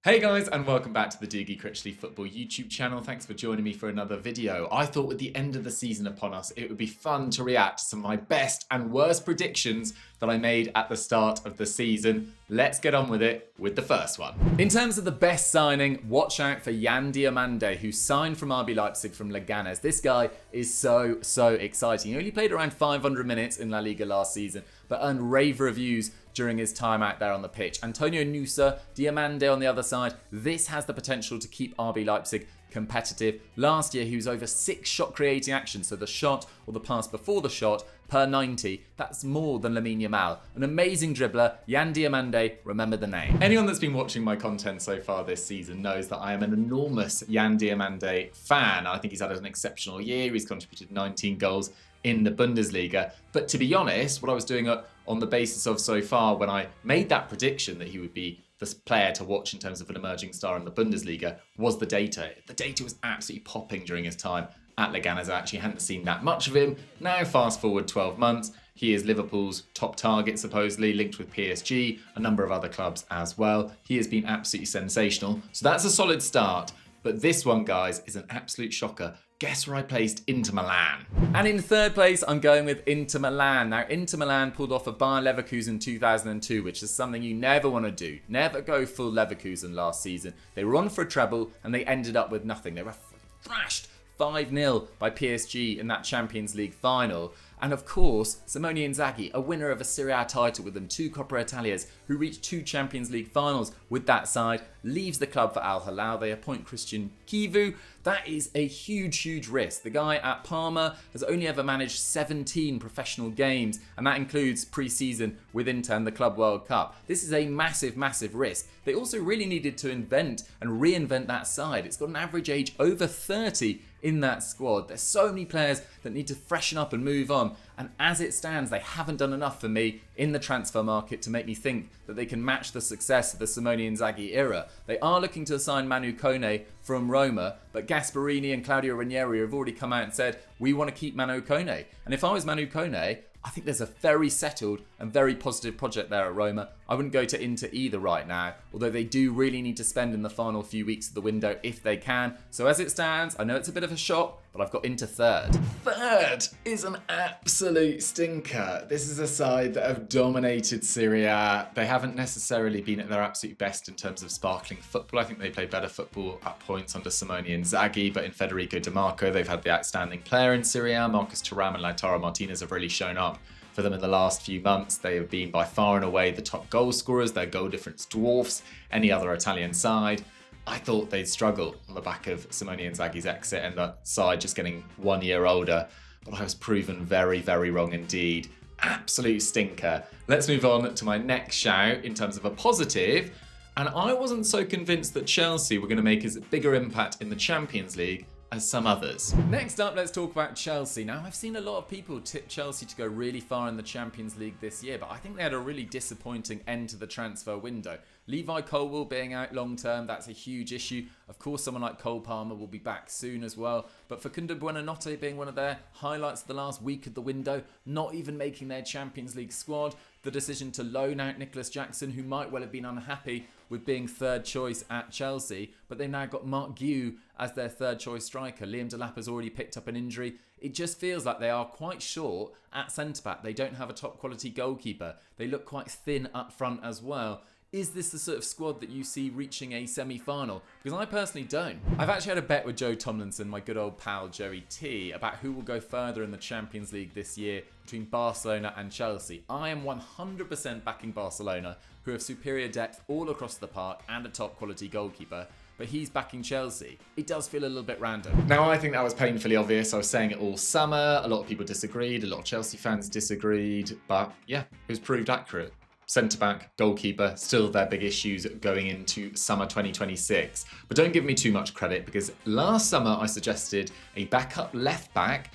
Hey guys, and welcome back to the Dougie Critchley Football YouTube channel. Thanks for joining me for another video. I thought with the end of the season upon us, it would be fun to react to some of my best and worst predictions that I made at the start of the season. Let's get on with it with the first one. In terms of the best signing, watch out for Diomande, who signed from RB Leipzig from Leganes. This guy is so exciting. He only played around 500 minutes in La Liga last season, but earned rave reviews during his time out there on the pitch. Antonio Nusa, Diomande on the other side. This has the potential to keep RB Leipzig competitive. Last year, he was over 6 shot creating actions, so the shot or the pass before the shot per 90. That's more than Lamine Yamal. An amazing dribbler, Diomande, remember the name. Anyone that's been watching my content so far this season knows that I am an enormous Diomande fan. I think he's had an exceptional year. He's contributed 19 goals in the Bundesliga. But to be honest, what I was doing on the basis of so far when I made that prediction that he would be the player to watch in terms of an emerging star in the Bundesliga was the data. The data was absolutely popping during his time at Leganes. I actually hadn't seen that much of him. Now fast forward 12 months, he is Liverpool's top target supposedly, linked with PSG, a number of other clubs as well. He has been absolutely sensational. So that's a solid start. But this one, guys, is an absolute shocker. Guess where I placed Inter Milan? And in third place, I'm going with Inter Milan. Now, Inter Milan pulled off a Bayern Leverkusen 2002, which is something you never want to do. Never go full Leverkusen last season. They were on for a treble and they ended up with nothing. They were thrashed 5-0 by PSG in that Champions League final. And of course, Simone Inzaghi, a winner of a Serie A title with them, 2 Coppa Italias, who reached 2 Champions League finals with that side, leaves the club for Al Hilal. They appoint Christian Kivu. That is a huge risk. The guy at Parma has only ever managed 17 professional games, and that includes pre-season with Inter and the Club World Cup. This is a massive risk. They also really needed to invent and reinvent that side. It's got an average age over 30 in that squad. There's so many players that need to freshen up and move on. And as it stands, they haven't done enough for me in the transfer market to make me think that they can match the success of the Simone Inzaghi era. They are looking to sign Manu Kone from Roma, but Gasperini and Claudio Ranieri have already come out and said, we want to keep Manu Kone. And if I was Manu Kone, I think there's a very settled and very positive project there at Roma. I wouldn't go to Inter either right now, although they do really need to spend in the final few weeks of the window if they can. So as it stands, I know it's a bit of a shock, but I've got Inter third. Third is an absolute stinker. This is a side that have dominated Serie A. They haven't necessarily been at their absolute best in terms of sparkling football. I think they played better football at points under Simone Inzaghi, but in Federico Di Marco, they've had the outstanding player in Serie A. Marcus Thuram and Lautaro Martinez have really shown up for them in the last few months. They have been by far and away the top goal scorers. Their goal difference dwarfs any other Italian side. I thought they'd struggle on the back of Simone Inzaghi's exit and that side just getting 1 year older, but I was proven very wrong indeed. Absolute stinker. Let's move on to my next shout in terms of a positive, and I wasn't so convinced that Chelsea were going to make as bigger impact in the Champions League as some others. Next up, let's talk about Chelsea. Now, I've seen a lot of people tip Chelsea to go really far in the Champions League this year, but I think they had a really disappointing end to the transfer window. Levi Colwill being out long term, that's a huge issue. Of course, someone like Cole Palmer will be back soon as well. But Facundo Buonanotte being one of their highlights of the last week of the window, not even making their Champions League squad. The decision to loan out Nicholas Jackson, who might well have been unhappy with being third choice at Chelsea, but they've now got Mark Guiu as their third choice striker. Liam Delap has already picked up an injury. It just feels like they are quite short at centre-back. They don't have a top quality goalkeeper. They look quite thin up front as well. Is this the sort of squad that you see reaching a semi-final? Because I personally don't. I've actually had a bet with Joe Tomlinson, my good old pal Joey T, about who will go further in the Champions League this year between Barcelona and Chelsea. I am 100% backing Barcelona, who have superior depth all across the park and a top quality goalkeeper. But he's backing Chelsea. It does feel a little bit random. Now, I think that was painfully obvious. I was saying it all summer. A lot of people disagreed. A lot of Chelsea fans disagreed. But yeah, it was proved accurate. Centre-back, goalkeeper, still their big issues going into summer 2026. But don't give me too much credit, because last summer I suggested a backup left-back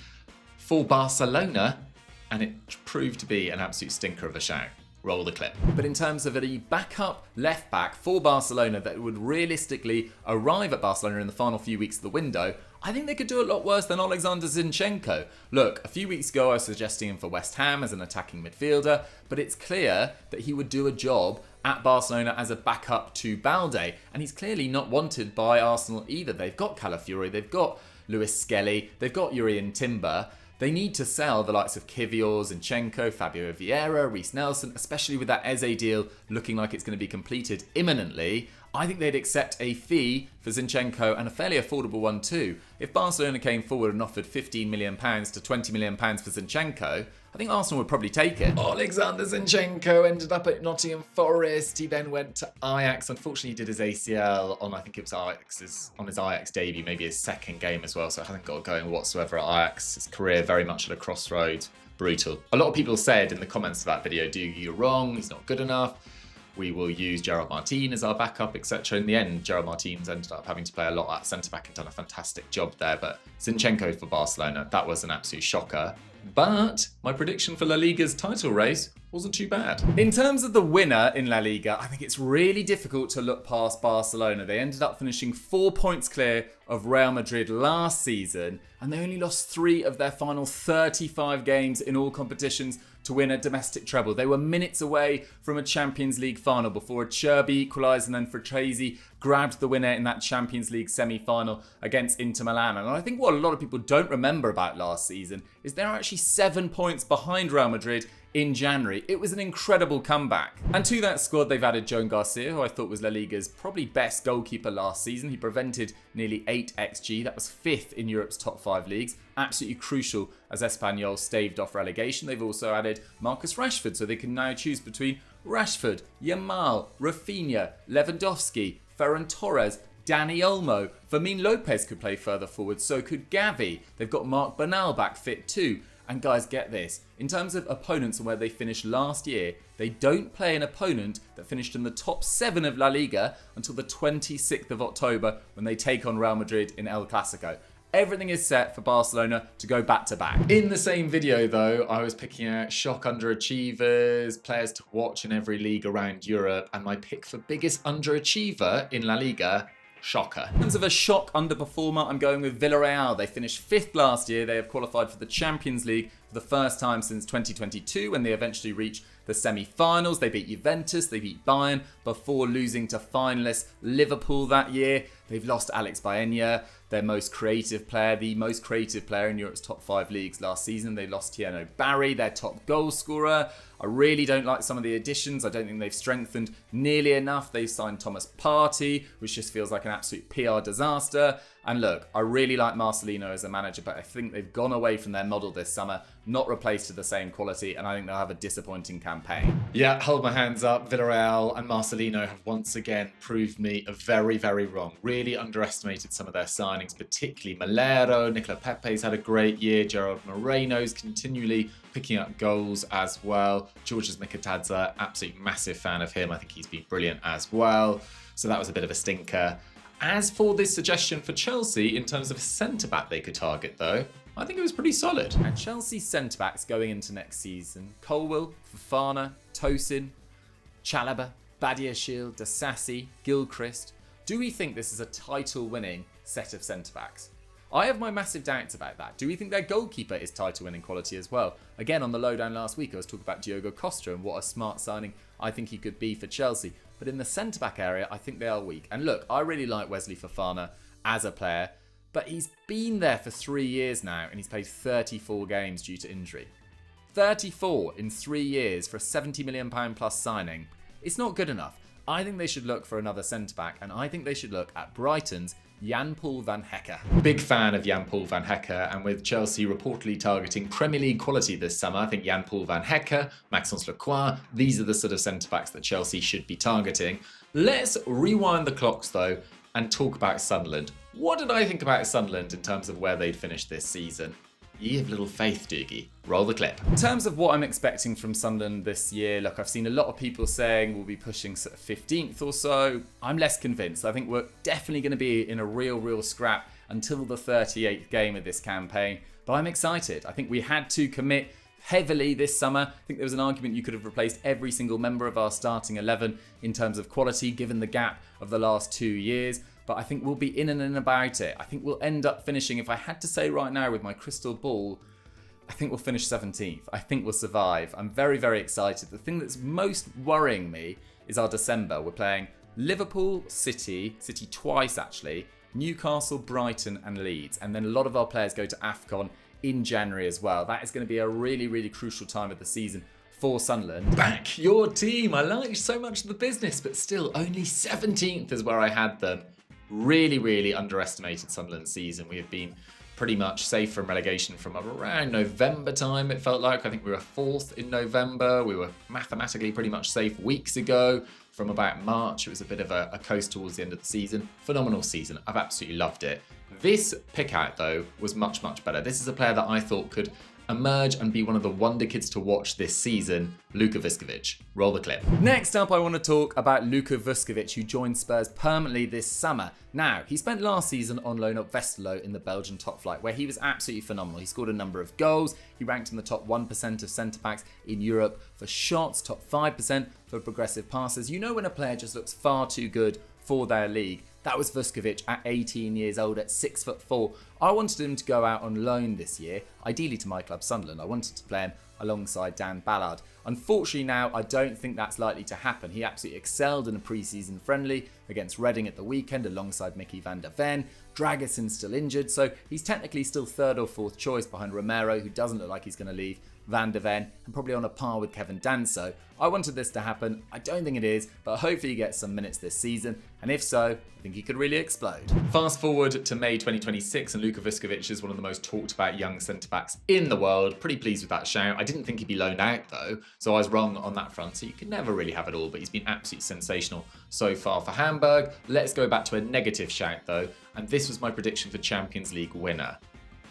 for Barcelona, and it proved to be an absolute stinker of a shout. Roll the clip. But in terms of a backup left back for Barcelona that would realistically arrive at Barcelona in the final few weeks of the window, I think they could do a lot worse than Alexander Zinchenko. Look, a few weeks ago I was suggesting him for West Ham as an attacking midfielder, but it's clear that he would do a job at Barcelona as a backup to Balde, and he's clearly not wanted by Arsenal either. They've got Calafiori, they've got Luis Skelly, they've got Jurian Timber. They need to sell the likes of Kivior, Zinchenko, Fabio Vieira, Reece Nelson, especially with that Eze deal looking like it's going to be completed imminently. I think they'd accept a fee for Zinchenko, and a fairly affordable one too. If Barcelona came forward and offered £15 million to £20 million for Zinchenko, I think Arsenal would probably take it. Alexander Zinchenko ended up at Nottingham Forest. He then went to Ajax. Unfortunately, he did his ACL on, I think it was on his Ajax debut, maybe his second game as well, so it hasn't got going whatsoever at Ajax. His career very much at a crossroads. Brutal. A lot of people said in the comments of that video, Dougie, you're wrong, he's not good enough. We will use Gerard Martin as our backup, etc. In the end, Gerard Martin's ended up having to play a lot at centre-back and done a fantastic job there. But Zinchenko for Barcelona, that was an absolute shocker. But my prediction for La Liga's title race wasn't too bad. In terms of the winner in La Liga, I think it's really difficult to look past Barcelona. They ended up finishing 4 points clear of Real Madrid last season, and they only lost 3 of their final 35 games in all competitions to win a domestic treble. They were minutes away from a Champions League final before a Cherby equalised and then Frattesi grabbed the winner in that Champions League semi-final against Inter Milan. And I think what a lot of people don't remember about last season is they're actually 7 points behind Real Madrid in January. It was an incredible comeback. And to that squad, they've added Joan Garcia, who I thought was La Liga's probably best goalkeeper last season. He prevented nearly 8 XG. That was 5th in Europe's top 5 leagues. Absolutely crucial as Espanyol staved off relegation. They've also added Marcus Rashford, so they can now choose between Rashford, Yamal, Rafinha, Lewandowski, Ferran Torres, Dani Olmo. Fermin Lopez could play further forward, so could Gavi. They've got Marc Bernal back fit too. And guys, get this. In terms of opponents and where they finished last year, they don't play an opponent that finished in the top 7 of La Liga until the 26th of October when they take on Real Madrid in El Clasico. Everything is set for Barcelona to go back-to-back. In the same video though, I was picking out shock underachievers, players to watch in every league around Europe, and my pick for biggest underachiever in La Liga, shocker. In terms of a shock underperformer, I'm going with Villarreal. They finished 5th last year. They have qualified for the Champions League for the first time since 2022 when they eventually reached the semi-finals. They beat Juventus, they beat Bayern before losing to finalists Liverpool that year. They've lost Alex Baena, their most creative player, the most creative player in Europe's top 5 leagues last season. They lost Tieno Barry, their top goal scorer. I really don't like some of the additions. I don't think they've strengthened nearly enough. They've signed Thomas Partey, which just feels like an absolute PR disaster. And look, I really like Marcelino as a manager, but I think they've gone away from their model this summer, not replaced to the same quality, and I think they'll have a disappointing campaign. Yeah, hold my hands up. Villarreal and Marcelino have once again proved me very, very wrong. Really underestimated some of their signings, particularly Malero. Nicola Pepe's had a great year. Gerard Moreno's continually picking up goals as well. George's Mikautadze, absolute massive fan of him. I think he's been brilliant as well. So that was a bit of a stinker. As for this suggestion for Chelsea in terms of a centre-back they could target though, I think it was pretty solid. And Chelsea's centre-backs going into next season, Colwill, Fofana, Tosin, Chalobah, Badiashile, Disasi, Gilchrist. Do we think this is a title-winning set of centre-backs? I have my massive doubts about that. Do we think their goalkeeper is title-winning quality as well? Again, on the lowdown last week, I was talking about Diogo Costa and what a smart signing I think he could be for Chelsea. But in the centre-back area, I think they are weak. And look, I really like Wesley Fofana as a player, but he's been there for 3 years now and he's played 34 games due to injury. 34 in 3 years for a £70 million plus signing. It's not good enough. I think they should look for another centre-back, and I think they should look at Brighton's Jan-Paul van Hecke. Big fan of Jan-Paul van Hecke, and with Chelsea reportedly targeting Premier League quality this summer, I think Jan-Paul van Hecke, Maxence Lacroix, these are the sort of centre-backs that Chelsea should be targeting. Let's rewind the clocks though and talk about Sunderland. What did I think about Sunderland in terms of where they'd finished this season? Ye of little faith, Dougie. Roll the clip. In terms of what I'm expecting from Sunderland this year, look, I've seen a lot of people saying we'll be pushing sort of 15th or so. I'm less convinced. I think we're definitely going to be in a real scrap until the 38th game of this campaign. But I'm excited. I think we had to commit heavily this summer. I think there was an argument you could have replaced every single member of our starting 11 in terms of quality, given the gap of the last 2 years. But I think we'll be in and in about it. I think we'll end up finishing, if I had to say right now with my crystal ball, I think we'll finish 17th. I think we'll survive. I'm very excited. The thing that's most worrying me is our December. We're playing Liverpool, City twice actually, Newcastle, Brighton and Leeds. And then a lot of our players go to AFCON in January as well. That is going to be a really, really crucial time of the season for Sunderland. Back your team. I like so much of the business, but still only 17th is where I had them. Really, really underestimated Sunderland's season. We have been pretty much safe from relegation from around November time, it felt like. I think we were 4th in November. We were mathematically pretty much safe weeks ago. From about March, it was a bit of a coast towards the end of the season. Phenomenal season. I've absolutely loved it. This pick out, though, was much, much better. This is a player that I thought could emerge and be one of the wonder kids to watch this season, Luka Vuskovic. Roll the clip. Next up, I want to talk about Luka Vuskovic, who joined Spurs permanently this summer. Now, he spent last season on loan at Westerlo in the Belgian top flight, where he was absolutely phenomenal. He scored a number of goals. He ranked in the top 1% of centre-backs in Europe for shots, top 5% for progressive passes. You know when a player just looks far too good for their league. That was Vuskovic at 18 years old at 6'4". I wanted him to go out on loan this year, ideally to my club Sunderland. I wanted to play him alongside Dan Ballard. Unfortunately now, I don't think that's likely to happen. He absolutely excelled in a pre-season friendly against Reading at the weekend alongside Mickey van der Ven. Dragason's still injured, so he's technically still 3rd or 4th choice behind Romero, who doesn't look like he's going to leave, Van der Ven, and probably on a par with Kevin Danso. I wanted this to happen. I don't think it is, but hopefully he gets some minutes this season, and if so, I think he could really explode. Fast forward to May 2026, and Luka Vuskovic is one of the most talked about young centre-backs in the world. Pretty pleased with that shout. I didn't think he'd be loaned out though, so I was wrong on that front, so you can never really have it all, but he's been absolutely sensational so far for Hamburg. Let's go back to a negative shout though, and this was my prediction for Champions League winner.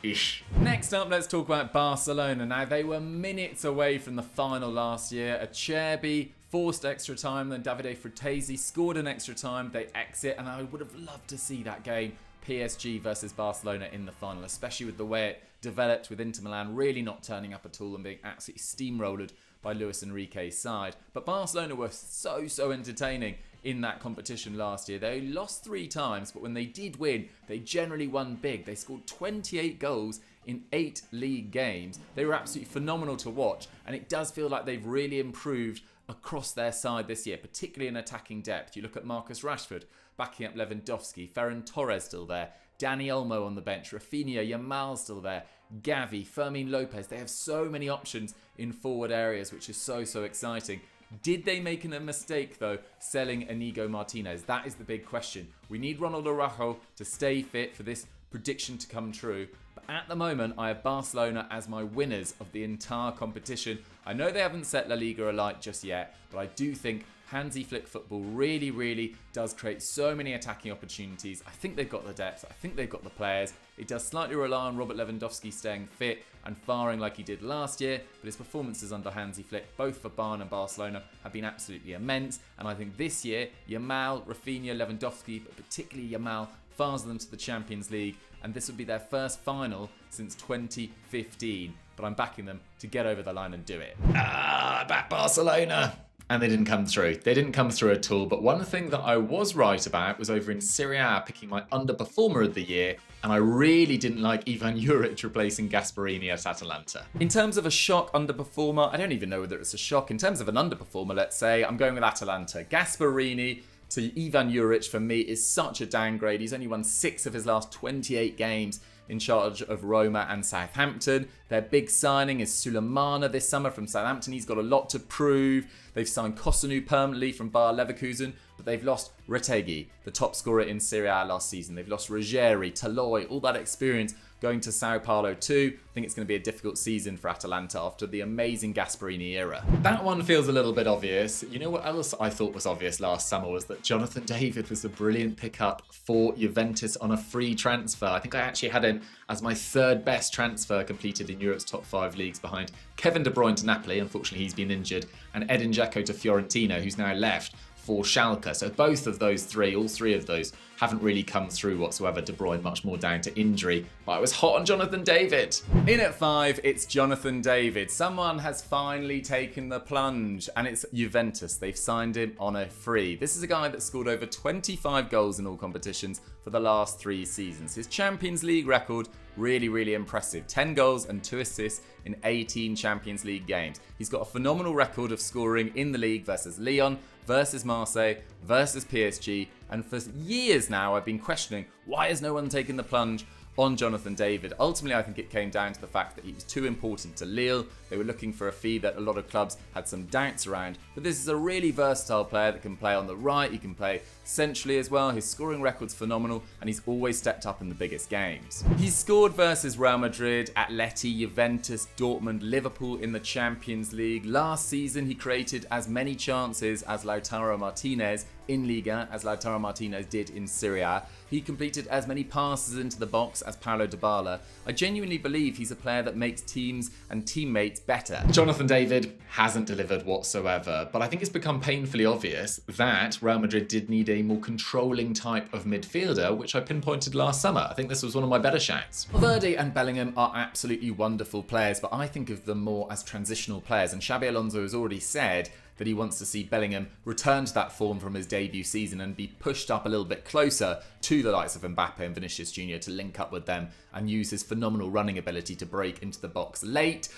Ish. Next up, let's talk about Barcelona. Now, they were minutes away from the final last year. Acerbi forced extra time, then Davide Fratesi scored an extra time. They exit, and I would have loved to see that game, PSG versus Barcelona, in the final, especially with the way it developed with Inter Milan really not turning up at all and being absolutely steamrolled by Luis Enrique's side. But Barcelona were so entertaining in that competition last year. They lost 3 times, but when they did win, they generally won big. They scored 28 goals in 8 league games. They were absolutely phenomenal to watch, and it does feel like they've really improved across their side this year, particularly in attacking depth. You look at Marcus Rashford backing up Lewandowski, Ferran Torres still there, Dani Olmo on the bench, Rafinha, Yamal still there, Gavi, Fermin Lopez. They have so many options in forward areas, which is so exciting. Did they make a mistake, though, selling Inigo Martinez? That is the big question. We need Ronald Araujo to stay fit for this prediction to come true. But at the moment, I have Barcelona as my winners of the entire competition. I know they haven't set La Liga alight just yet, but I do think Hansi Flick football really does create so many attacking opportunities. I think they've got the depth. I think they've got the players. It does slightly rely on Robert Lewandowski staying fit and firing like he did last year, but his performances under Hansi Flick, both for Bayern and Barcelona, have been absolutely immense. And I think this year, Yamal, Rafinha, Lewandowski, but particularly Yamal, fires them to the Champions League, and this would be their first final since 2015. But I'm backing them to get over the line and do it. Back Barcelona! And they didn't come through. They didn't come through at all. But one thing that I was right about was over in Serie A, picking my underperformer of the year, and I really didn't like Ivan Juric replacing Gasperini at Atalanta. In terms of a shock underperformer, I don't even know whether it's a shock. In terms of an underperformer, let's say, I'm going with Atalanta. Gasperini to Ivan Juric for me is such a downgrade. He's only won 6 of his last 28 games in charge of Roma and Southampton. Their big signing is Sulemana this summer from Southampton. He's got a lot to prove. They've signed Kosunu permanently from Bayer Leverkusen, but they've lost Retegui, the top scorer in Serie A last season. They've lost Ruggeri, Toloi, all that experience going to Sao Paulo too. I think it's going to be a difficult season for Atalanta after the amazing Gasperini era. That one feels a little bit obvious. You know what else I thought was obvious last summer was that Jonathan David was a brilliant pickup for Juventus on a free transfer. I think I actually had him as my 3rd best transfer completed in Europe's top 5 leagues behind Kevin De Bruyne to Napoli. Unfortunately, he's been injured, and Edin Dzeko to Fiorentina, who's now left for Schalke. So both of those 3, all 3 of those, haven't really come through whatsoever. De Bruyne much more down to injury, but I was hot on Jonathan David. In at 5, it's Jonathan David. Someone has finally taken the plunge, and it's Juventus. They've signed him on a free. This is a guy that scored over 25 goals in all competitions for the last 3 seasons. His Champions League record really, really impressive. 10 goals and 2 assists in 18 Champions League games. He's got a phenomenal record of scoring in the league versus Lyon, versus Marseille, versus PSG, and for years now I've been questioning, why has no one taken the plunge on Jonathan David? Ultimately, I think it came down to the fact that he was too important to Lille. They were looking for a fee that a lot of clubs had some doubts around. But this is a really versatile player that can play on the right, he can play centrally as well. His scoring record's phenomenal, and he's always stepped up in the biggest games. He's scored versus Real Madrid, Atleti, Juventus, Dortmund, Liverpool in the Champions League. Last season, he created as many chances as Lautaro Martinez in Liga, as Lautaro Martinez did in Serie A. He completed as many passes into the box as Paulo Dybala. I genuinely believe he's a player that makes teams and teammates better. Jonathan David hasn't delivered whatsoever, but I think it's become painfully obvious that Real Madrid did need a more controlling type of midfielder, which I pinpointed last summer. I think this was one of my better shouts. Valverde and Bellingham are absolutely wonderful players, but I think of them more as transitional players, and Xabi Alonso has already said that he wants to see Bellingham return to that form from his debut season and be pushed up a little bit closer to the likes of Mbappe and Vinicius Jr. to link up with them and use his phenomenal running ability to break into the box late.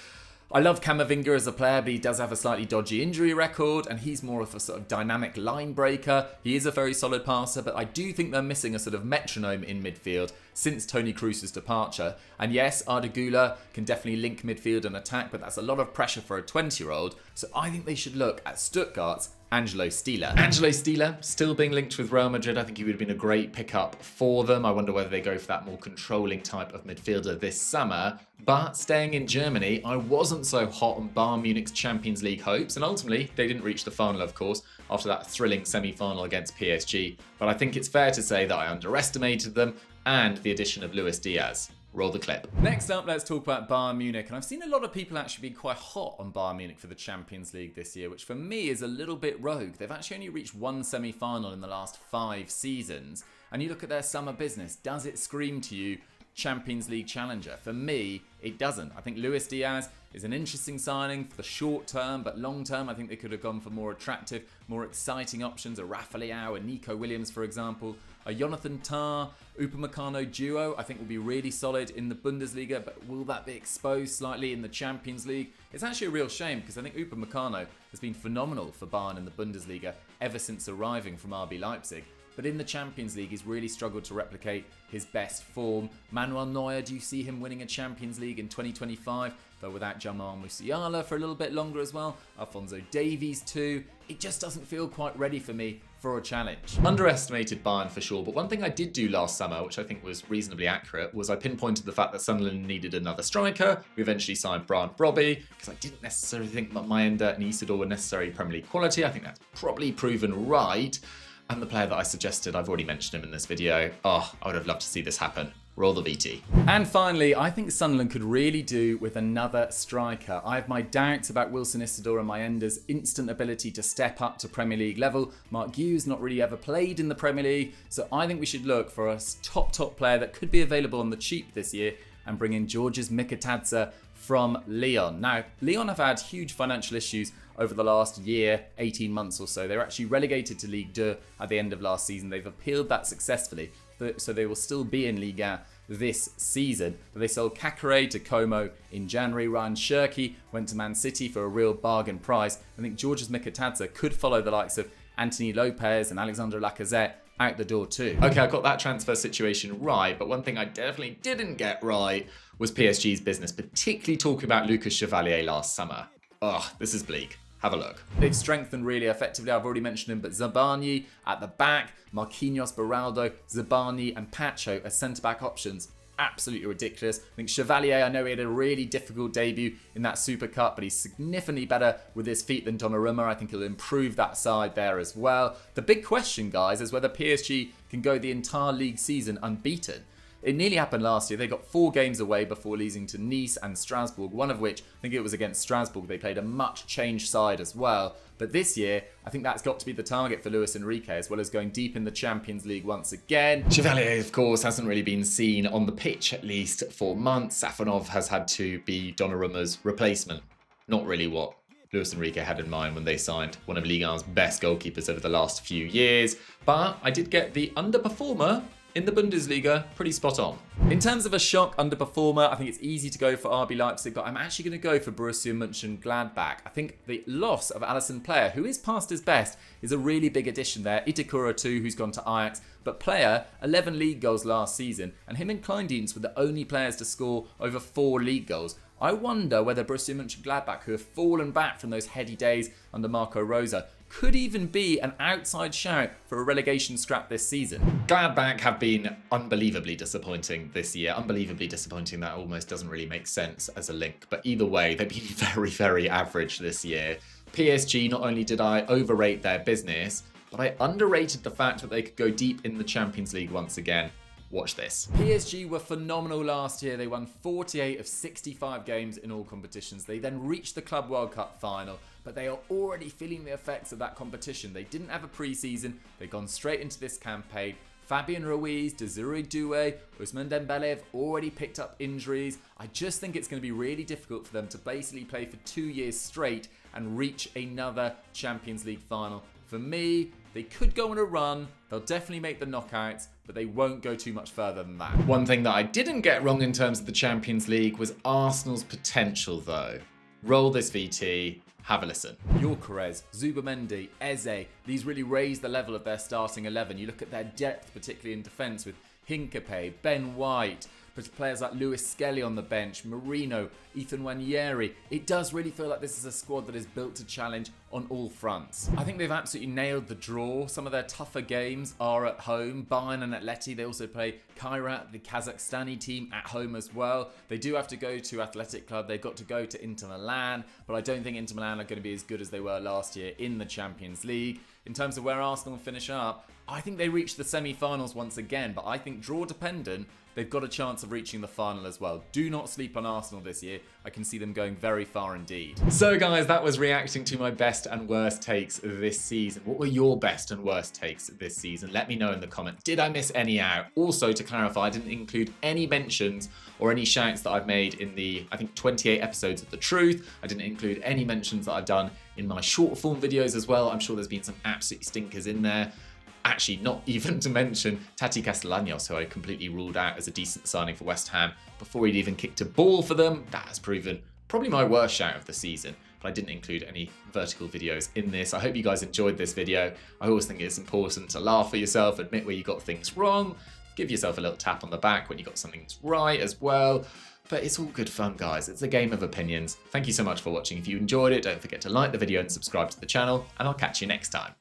I love Camavinga as a player, but he does have a slightly dodgy injury record, and he's more of a sort of dynamic line breaker. He is a very solid passer, but I do think they're missing a sort of metronome in midfield since Toni Kroos's departure. And yes, Arda Güler can definitely link midfield and attack, but that's a lot of pressure for a 20-year-old. So I think they should look at Stuttgart's Angelo Stiller. Angelo Stiller still being linked with Real Madrid. I think he would have been a great pickup for them. I wonder whether they go for that more controlling type of midfielder this summer. But staying in Germany, I wasn't so hot on Bayern Munich's Champions League hopes, and ultimately they didn't reach the final, of course, after that thrilling semi-final against PSG. But I think it's fair to say that I underestimated them, and the addition of Luis Diaz. Roll the clip. Next up, let's talk about Bayern Munich. And I've seen a lot of people actually be quite hot on Bayern Munich for the Champions League this year, which for me is a little bit rogue. They've actually only reached one semi-final in the last 5 seasons. And you look at their summer business, does it scream to you Champions League challenger? For me, it doesn't. I think Luis Diaz is an interesting signing for the short term, but long term, I think they could have gone for more attractive, more exciting options. A Rafa Leao, a Nico Williams, for example. A Jonathan Tah, Upamecano duo, I think will be really solid in the Bundesliga, but will that be exposed slightly in the Champions League? It's actually a real shame because I think Upamecano has been phenomenal for Bayern in the Bundesliga ever since arriving from RB Leipzig. But in the Champions League, he's really struggled to replicate his best form. Manuel Neuer, do you see him winning a Champions League in 2025? Though without Jamal Musiala for a little bit longer as well. Alphonso Davies too. It just doesn't feel quite ready for me for a challenge. Underestimated Bayern for sure, but one thing I did do last summer, which I think was reasonably accurate, was I pinpointed the fact that Sunderland needed another striker. We eventually signed Brian Brobby, because I didn't necessarily think that Mayenda and Isidore were necessarily Premier League quality. I think that's probably proven right. And the player that I suggested, I've already mentioned him in this video. Oh, I would have loved to see this happen. Roll the VT. And finally, I think Sunderland could really do with another striker. I have my doubts about Wilson Isidore and Mayenda's instant ability to step up to Premier League level. Mark Hughes not really ever played in the Premier League, so I think we should look for a top player that could be available on the cheap this year and bring in Georges Mikautadze from Lyon. Now, Lyon have had huge financial issues over the last year, 18 months or so. They were actually relegated to Ligue 2 at the end of last season. They've appealed that successfully, so they will still be in Liga this season. But they sold Kakare to Como in January. Ryan Cherki went to Man City for a real bargain price. I think Georges Mikautadze could follow the likes of Anthony Lopez and Alexandre Lacazette out the door too. Okay, I got that transfer situation right, but one thing I definitely didn't get right was PSG's business, particularly talking about Lucas Chevalier last summer. Ugh, this is bleak. Have a look. They've strengthened really effectively. I've already mentioned him, but Zabani at the back, Marquinhos, Beraldo, Zabani and Pacho as centre-back options. Absolutely ridiculous. I think Chevalier, I know he had a really difficult debut in that Super Cup, but he's significantly better with his feet than Donnarumma. I think he'll improve that side there as well. The big question, guys, is whether PSG can go the entire league season unbeaten. It nearly happened last year. They got 4 games away before losing to Nice and Strasbourg, one of which, I think it was against Strasbourg, they played a much changed side as well. But this year, I think that's got to be the target for Luis Enrique, as well as going deep in the Champions League once again. Chevalier, of course, hasn't really been seen on the pitch, at least for months. Safonov has had to be Donnarumma's replacement. Not really what Luis Enrique had in mind when they signed one of Ligue 1's best goalkeepers over the last few years. But I did get the underperformer in the Bundesliga, pretty spot on. In terms of a shock underperformer, I think it's easy to go for RB Leipzig, but I'm actually going to go for Borussia Mönchengladbach. I think the loss of Alisson Player, who is past his best, is a really big addition there. Itakura too, who's gone to Ajax, but Player, 11 league goals last season, and him and Kleindienst were the only players to score over 4 league goals. I wonder whether Borussia Mönchengladbach, who have fallen back from those heady days under Marco Rose, could even be an outside shout for a relegation scrap this season. Gladbach have been unbelievably disappointing this year. Unbelievably disappointing, that almost doesn't really make sense as a link. But either way, they've been very, very average this year. PSG, not only did I overrate their business, but I underrated the fact that they could go deep in the Champions League once again. Watch this. PSG were phenomenal last year. They won 48 of 65 games in all competitions. They then reached the Club World Cup final, but they are already feeling the effects of that competition. They didn't have a pre-season. They've gone straight into this campaign. Fabian Ruiz, Desiree Doué, Ousmane Dembele have already picked up injuries. I just think it's going to be really difficult for them to basically play for 2 years straight and reach another Champions League final. For me, they could go on a run. They'll definitely make the knockouts, but they won't go too much further than that. One thing that I didn't get wrong in terms of the Champions League was Arsenal's potential, though. Roll this VT. Have a listen. Gyökeres, Zubamendi, Eze, these really raise the level of their starting 11. You look at their depth, particularly in defence, with Hincapié, Ben White, players like Lewis Skelly on the bench, Marino, Ethan Nwaneri. It does really feel like this is a squad that is built to challenge on all fronts. I think they've absolutely nailed the draw. Some of their tougher games are at home. Bayern and Atleti, they also play Kairat, the Kazakhstani team, at home as well. They do have to go to Athletic Club. They've got to go to Inter Milan, but I don't think Inter Milan are going to be as good as they were last year in the Champions League. In terms of where Arsenal finish up, I think they reach the semi-finals once again, but I think draw dependent, they've got a chance of reaching the final as well. Do not sleep on Arsenal this year. I can see them going very far indeed. So guys, that was reacting to my best and worst takes this season. What were your best and worst takes this season? Let me know in the comments. Did I miss any out? Also, to clarify, I didn't include any mentions or any shouts that I've made in the, I think, 28 episodes of The Truth. I didn't include any mentions that I've done in my short form videos as well. I'm sure there's been some absolute stinkers in there. Actually, not even to mention Tati Castellanos, who I completely ruled out as a decent signing for West Ham before he'd even kicked a ball for them. That has proven probably my worst shout of the season, but I didn't include any vertical videos in this. I hope you guys enjoyed this video. I always think it's important to laugh at yourself, admit where you got things wrong, give yourself a little tap on the back when you got something right as well. But it's all good fun, guys. It's a game of opinions. Thank you so much for watching. If you enjoyed it, don't forget to like the video and subscribe to the channel, and I'll catch you next time.